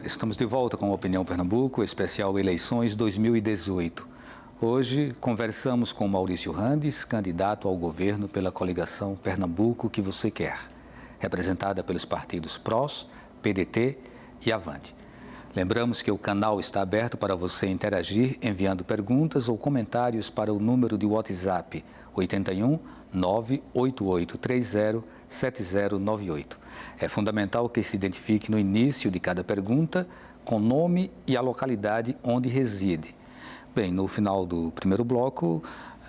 Estamos de volta com a Opinião Pernambuco, especial Eleições 2018. Hoje conversamos com Maurício Randes, candidato ao governo pela coligação Pernambuco que você quer, representada pelos partidos PROS, PDT e Avante. Lembramos que o canal está aberto para você interagir enviando perguntas ou comentários para o número de WhatsApp 81 98830 7098. É fundamental que se identifique no início de cada pergunta com nome e a localidade onde reside. Bem, no final do primeiro bloco,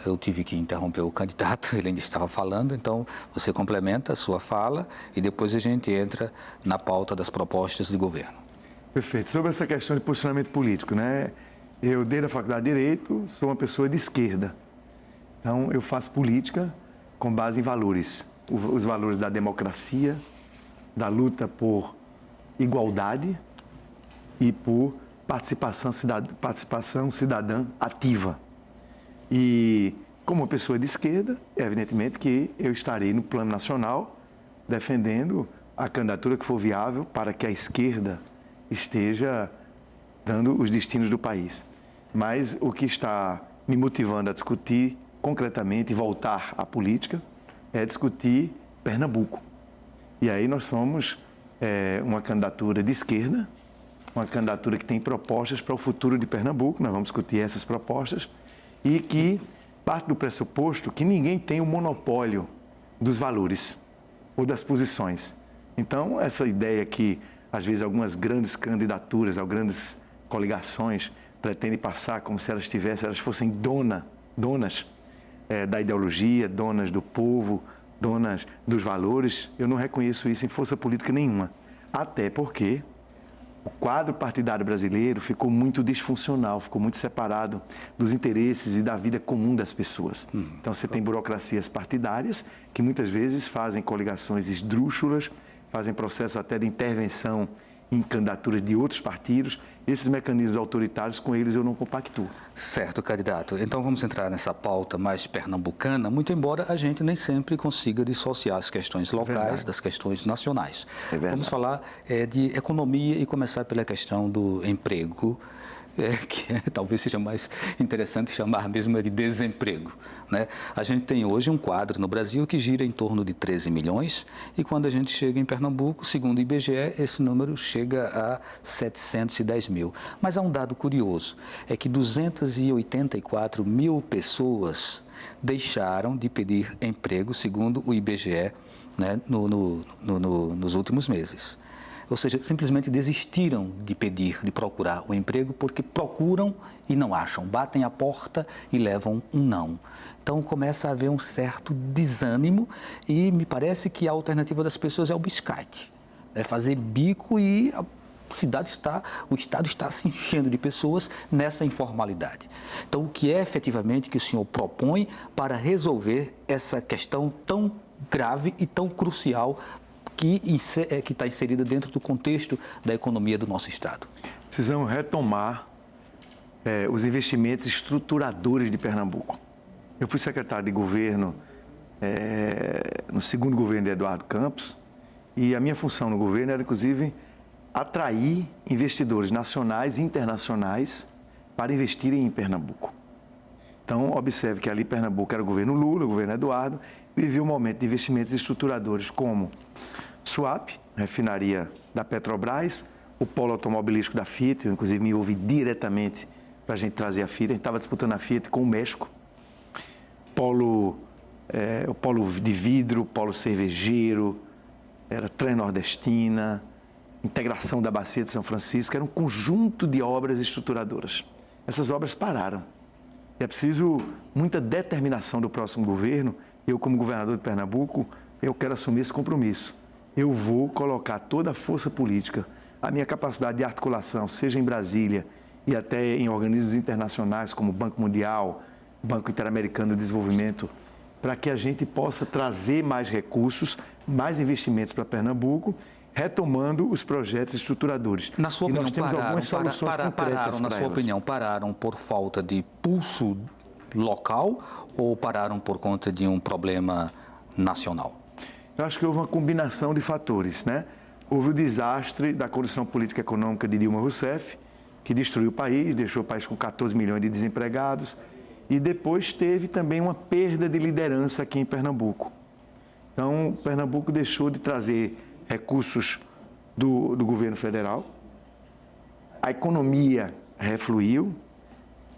eu tive que interromper o candidato, ele ainda estava falando, então você complementa a sua fala e depois a gente entra na pauta das propostas de governo. Perfeito. Sobre essa questão de posicionamento político, né? Eu, desde a Faculdade de Direito, sou uma pessoa de esquerda. Então, eu faço política com base em valores. Os valores da democracia, da luta por igualdade e por participação cidadã ativa. E, como uma pessoa de esquerda, evidentemente que eu estarei no plano nacional defendendo a candidatura que for viável para que a esquerda esteja dando os destinos do país. Mas o que está me motivando a discutir concretamente e voltar à política é discutir Pernambuco. E aí nós somos uma candidatura de esquerda, uma candidatura que tem propostas para o futuro de Pernambuco, nós vamos discutir essas propostas, e que parte do pressuposto que ninguém tem o monopólio dos valores ou das posições. Então, essa ideia que, às vezes, algumas grandes candidaturas, ou grandes coligações pretendem passar como se elas fossem donas da ideologia, donas do povo, donas dos valores, eu não reconheço isso em força política nenhuma. Até porque o quadro partidário brasileiro ficou muito disfuncional, ficou muito separado dos interesses e da vida comum das pessoas. Então, você tem burocracias partidárias que muitas vezes fazem coligações esdrúxulas, fazem processo até de intervenção em candidaturas de outros partidos. Esses mecanismos autoritários, com eles eu não compactuo. Certo, candidato. Então vamos entrar nessa pauta mais pernambucana, muito embora a gente nem sempre consiga dissociar as questões locais das questões nacionais. Vamos falar de economia e começar pela questão do emprego, que talvez seja mais interessante chamar mesmo de desemprego, né? A gente tem hoje um quadro no Brasil que gira em torno de 13 milhões e quando a gente chega em Pernambuco, segundo o IBGE, esse número chega a 710 mil. Mas há um dado curioso, é que 284 mil pessoas deixaram de pedir emprego, segundo o IBGE, né, nos últimos meses. Ou seja, simplesmente desistiram de pedir, de procurar o emprego, porque procuram e não acham, batem a porta e levam um não. Então começa a haver um certo desânimo e me parece que a alternativa das pessoas é o biscate, é fazer bico e o Estado está se enchendo de pessoas nessa informalidade. Então o que é efetivamente que o senhor propõe para resolver essa questão tão grave e tão crucial que está inserida dentro do contexto da economia do nosso Estado? Precisamos retomar os investimentos estruturadores de Pernambuco. Eu fui secretário de governo no segundo governo de Eduardo Campos e a minha função no governo era, inclusive, atrair investidores nacionais e internacionais para investirem em Pernambuco. Então, observe que ali Pernambuco era o governo Lula, o governo Eduardo, vivia um momento de investimentos estruturadores como Suape, refinaria da Petrobras, o polo automobilístico da Fiat, eu inclusive me envolvi diretamente para a gente trazer a Fiat, a gente estava disputando a Fiat com o México, o polo de vidro, polo cervejeiro, era Transnordestina, integração da Bacia de São Francisco, era um conjunto de obras estruturadoras. Essas obras pararam. É preciso muita determinação do próximo governo. Eu, como governador de Pernambuco, eu quero assumir esse compromisso. Eu vou colocar toda a força política, a minha capacidade de articulação, seja em Brasília e até em organismos internacionais como o Banco Mundial, Banco Interamericano de Desenvolvimento, para que a gente possa trazer mais recursos, mais investimentos para Pernambuco, retomando os projetos estruturadores. Na sua opinião, nós temos algumas soluções concretas para elas. Pararam por falta de pulso local ou pararam por conta de um problema nacional? Eu acho que houve uma combinação de fatores, né? houve o desastre da condição política e econômica de Dilma Rousseff, que destruiu o país, deixou o país com 14 milhões de desempregados, e depois teve também uma perda de liderança aqui em Pernambuco. Então, Pernambuco deixou de trazer recursos do governo federal, a economia refluiu,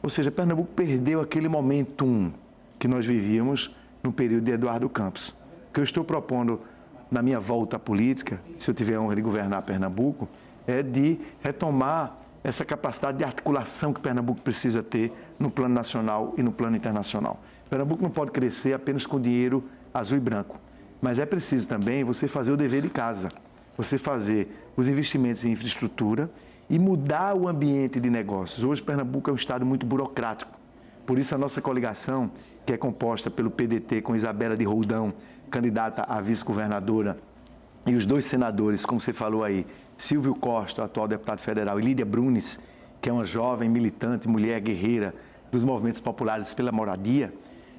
ou seja, Pernambuco perdeu aquele momentum que nós vivíamos no período de Eduardo Campos. O que eu estou propondo na minha volta à política, se eu tiver a honra de governar Pernambuco, é de retomar essa capacidade de articulação que Pernambuco precisa ter no plano nacional e no plano internacional. Pernambuco não pode crescer apenas com dinheiro azul e branco, mas é preciso também você fazer o dever de casa, você fazer os investimentos em infraestrutura e mudar o ambiente de negócios. Hoje, Pernambuco é um estado muito burocrático, por isso a nossa coligação, que é composta pelo PDT com Isabela de Roldão, candidata a vice-governadora, e os dois senadores, como você falou aí, Silvio Costa, atual deputado federal, e Lídia Brunes, que é uma jovem militante, mulher guerreira dos movimentos populares pela moradia,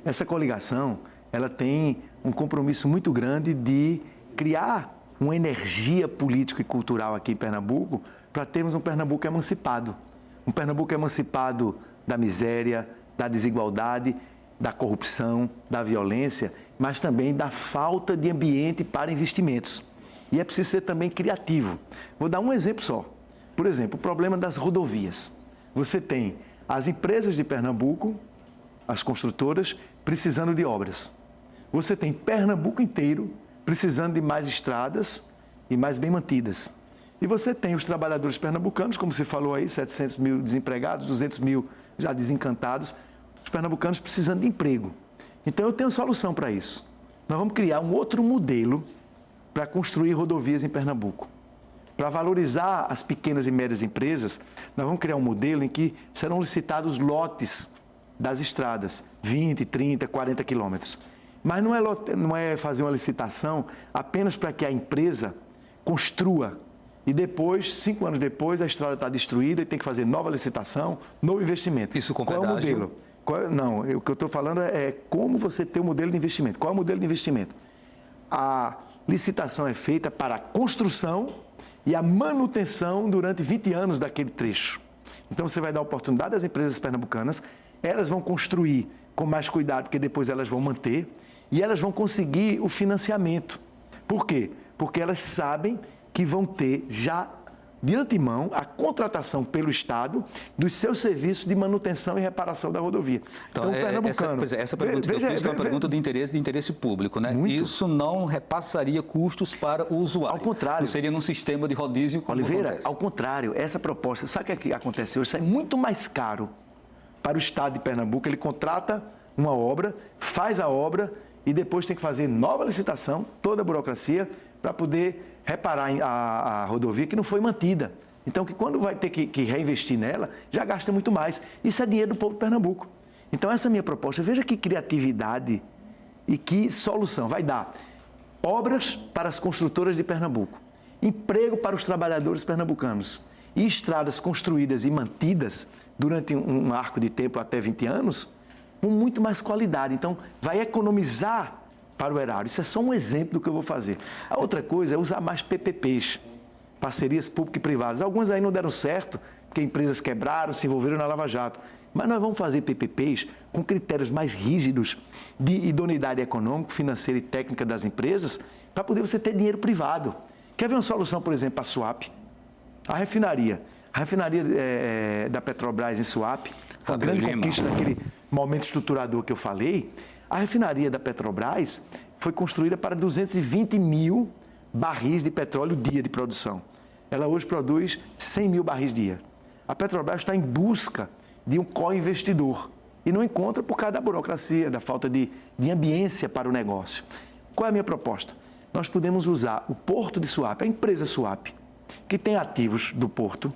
essa coligação ela tem um compromisso muito grande de criar uma energia política e cultural aqui em Pernambuco para termos um Pernambuco emancipado. Um Pernambuco emancipado da miséria, da desigualdade, da corrupção, da violência, mas também da falta de ambiente para investimentos. E é preciso ser também criativo. Vou dar um exemplo só. Por exemplo, o problema das rodovias. Você tem as empresas de Pernambuco, as construtoras, precisando de obras. Você tem Pernambuco inteiro precisando de mais estradas e mais bem mantidas. E você tem os trabalhadores pernambucanos, como você falou aí, 700 mil desempregados, 200 mil já desencantados, os pernambucanos precisando de emprego. Então eu tenho solução para isso. Nós vamos criar um outro modelo para construir rodovias em Pernambuco. Para valorizar as pequenas e médias empresas, nós vamos criar um modelo em que serão licitados lotes das estradas, 20, 30, 40 quilômetros. Mas não é fazer uma licitação apenas para que a empresa construa e depois, 5 anos depois, a estrada está destruída e tem que fazer nova licitação, novo investimento. Isso com Qual é o modelo? Não, o que eu estou falando é como você ter um modelo de investimento. Qual é o modelo de investimento? A licitação é feita para a construção e a manutenção durante 20 anos daquele trecho. Então, você vai dar oportunidade às empresas pernambucanas, elas vão construir com mais cuidado, porque depois elas vão manter, e elas vão conseguir o financiamento. Por quê? Porque elas sabem que vão ter já de antemão a contratação pelo Estado dos seus serviços de manutenção e reparação da rodovia. Então pernambucano... Essa pergunta que eu fiz foi uma pergunta de interesse público, né? Muito. Isso não repassaria custos para o usuário. Ao contrário. Não seria num sistema de rodízio como Oliveira, acontece. ao contrário, essa proposta, sabe o que acontece hoje? Sai muito mais caro para o Estado de Pernambuco. Ele contrata uma obra, faz a obra e depois tem que fazer nova licitação, toda a burocracia, para poder reparar a rodovia que não foi mantida. Então, que quando vai ter que reinvestir nela, já gasta muito mais. Isso é dinheiro do povo de Pernambuco. Então, essa é a minha proposta. Veja que criatividade e que solução vai dar. Obras para as construtoras de Pernambuco, emprego para os trabalhadores pernambucanos e estradas construídas e mantidas durante um arco de tempo até 20 anos, com muito mais qualidade. Então, vai economizar para o erário. Isso é só um exemplo do que eu vou fazer. A outra coisa é usar mais PPPs, parcerias público e privadas. Algumas aí não deram certo, porque empresas quebraram, se envolveram na Lava Jato. Mas nós vamos fazer PPPs com critérios mais rígidos de idoneidade econômica, financeira e técnica das empresas, para poder você ter dinheiro privado. Quer ver uma solução, por exemplo, para a Suape? A refinaria da Petrobras em Suape, foi a grande conquista daquele momento estruturador que eu falei. A refinaria da Petrobras foi construída para 220 mil barris de petróleo dia de produção. Ela hoje produz 100 mil barris dia. A Petrobras está em busca de um co-investidor e não encontra por causa da burocracia, da falta de ambiência para o negócio. Qual é a minha proposta? Nós podemos usar o Porto de Suape, a empresa Suape, que tem ativos do Porto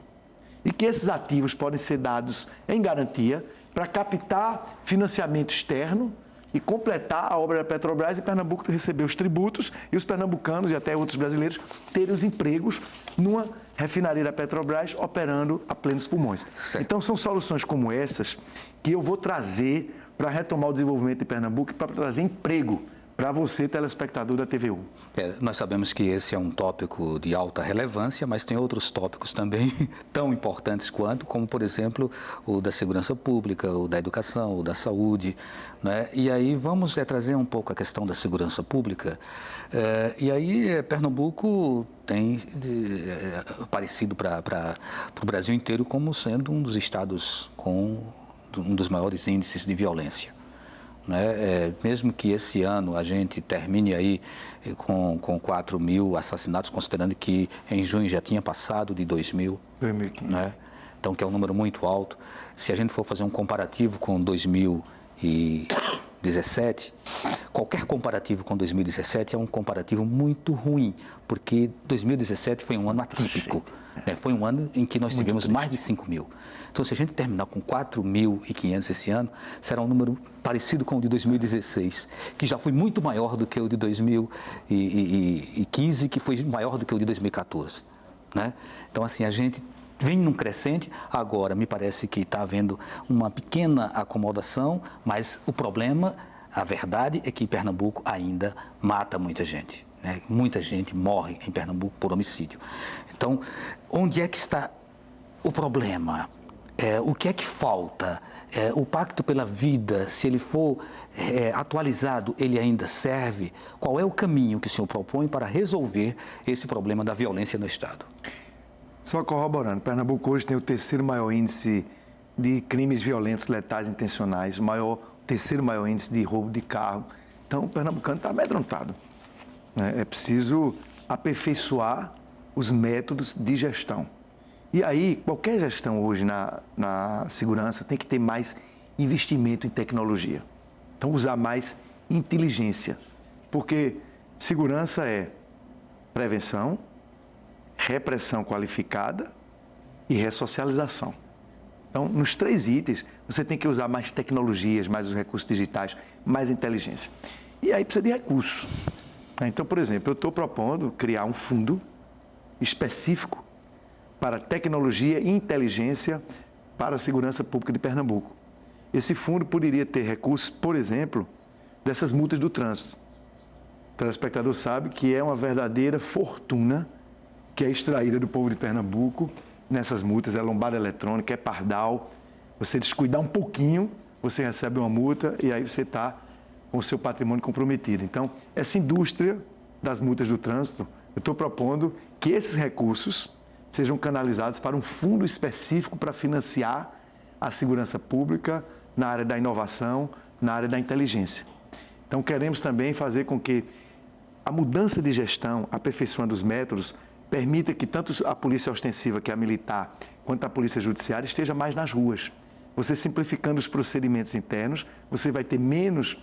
e que esses ativos podem ser dados em garantia para captar financiamento externo e completar a obra da Petrobras e Pernambuco receber os tributos e os pernambucanos e até outros brasileiros terem os empregos numa refinaria da Petrobras operando a plenos pulmões. Certo. Então, são soluções como essas que eu vou trazer para retomar o desenvolvimento de Pernambuco e para trazer emprego para você, telespectador da TVU? Nós sabemos que esse é um tópico de alta relevância, mas tem outros tópicos também tão importantes quanto, como, por exemplo, o da segurança pública, o da educação, o da saúde, né? E aí vamos trazer um pouco a questão da segurança pública. E aí Pernambuco tem aparecido para o Brasil inteiro como sendo um dos estados com um dos maiores índices de violência. Né? Mesmo que esse ano a gente termine aí com 4.000 assassinatos, considerando que em junho já tinha passado de 2.000. 2015. Né? Então, que é um número muito alto. Se a gente for fazer um comparativo com 2017, qualquer comparativo com 2017 é um comparativo muito ruim, porque 2017 foi um ano atípico. Né? Foi um ano em que nós tivemos mais de 5.000. Então, se a gente terminar com 4.500 esse ano, será um número parecido com o de 2016, que já foi muito maior do que o de 2015, que foi maior do que o de 2014. Né? Então, assim, a gente vem num crescente. Agora, me parece que está havendo uma pequena acomodação, mas o problema, a verdade, é que Pernambuco ainda mata muita gente. Né? Muita gente morre em Pernambuco por homicídio. Então, onde é que está o problema? O que é que falta? O Pacto pela Vida, se ele for atualizado, ele ainda serve? Qual é o caminho que o senhor propõe para resolver esse problema da violência no Estado? Só corroborando, Pernambuco hoje tem o terceiro maior índice de crimes violentos, letais, intencionais, o terceiro maior índice de roubo de carro. Então, o pernambucano está amedrontado. É preciso aperfeiçoar os métodos de gestão. E aí, qualquer gestão hoje na segurança tem que ter mais investimento em tecnologia. Então, usar mais inteligência. Porque segurança é prevenção, repressão qualificada e ressocialização. Então, nos 3 itens, você tem que usar mais tecnologias, mais os recursos digitais, mais inteligência. E aí precisa de recursos. Então, por exemplo, eu estou propondo criar um fundo específico para tecnologia e inteligência para a segurança pública de Pernambuco. Esse fundo poderia ter recursos, por exemplo, dessas multas do trânsito. O telespectador sabe que é uma verdadeira fortuna que é extraída do povo de Pernambuco nessas multas. É lombada eletrônica, é pardal. Você descuidar um pouquinho, você recebe uma multa e aí você está com o seu patrimônio comprometido. Então, essa indústria das multas do trânsito, eu estou propondo que esses recursos sejam canalizados para um fundo específico para financiar a segurança pública na área da inovação, na área da inteligência. Então, queremos também fazer com que a mudança de gestão, aperfeiçoando os métodos, permita que tanto a polícia ostensiva, que é a militar, quanto a polícia judiciária esteja mais nas ruas. Você simplificando os procedimentos internos, você vai ter menos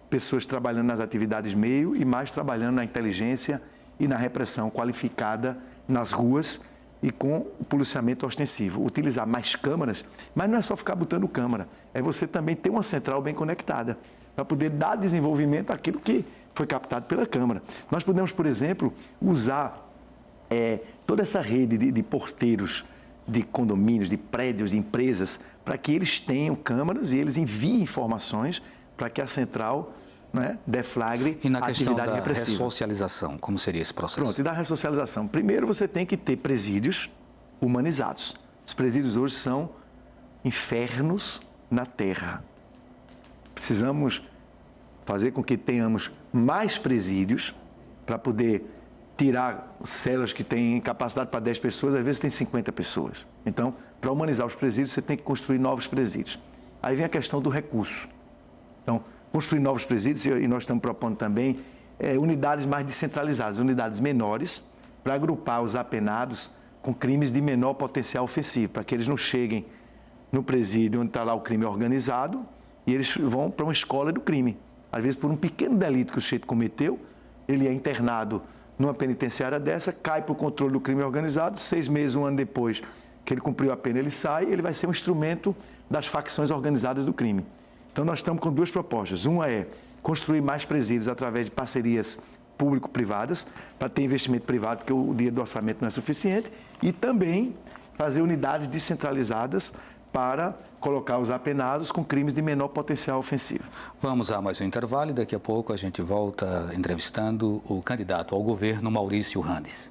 pessoas trabalhando nas atividades meio e mais trabalhando na inteligência e na repressão qualificada nas ruas e com o policiamento ostensivo. Utilizar mais câmaras, mas não é só ficar botando câmara, é você também ter uma central bem conectada, para poder dar desenvolvimento àquilo que foi captado pela câmara. Nós podemos, por exemplo, usar toda essa rede de porteiros, de condomínios, de prédios, de empresas, para que eles tenham câmaras e eles enviem informações para que a central deflagre a atividade repressiva. E na questão da ressocialização, como seria esse processo? Pronto, e da ressocialização. Primeiro, você tem que ter presídios humanizados. Os presídios hoje são infernos na terra. Precisamos fazer com que tenhamos mais presídios para poder tirar células que têm capacidade para 10 pessoas, às vezes tem 50 pessoas. Então, para humanizar os presídios, você tem que construir novos presídios. Aí vem a questão do recurso. Então, construir novos presídios, e nós estamos propondo também unidades mais descentralizadas, unidades menores, para agrupar os apenados com crimes de menor potencial ofensivo, para que eles não cheguem no presídio onde está lá o crime organizado e eles vão para uma escola do crime. Às vezes, por um pequeno delito que o sujeito cometeu, ele é internado numa penitenciária dessa, cai para o controle do crime organizado, 6 meses, 1 ano depois que ele cumpriu a pena, ele sai, ele vai ser um instrumento das facções organizadas do crime. Então, nós estamos com 2 propostas. Uma é construir mais presídios através de parcerias público-privadas, para ter investimento privado, porque o dinheiro do orçamento não é suficiente, e também fazer unidades descentralizadas para colocar os apenados com crimes de menor potencial ofensivo. Vamos a mais um intervalo e daqui a pouco a gente volta entrevistando o candidato ao governo, Maurício Randes.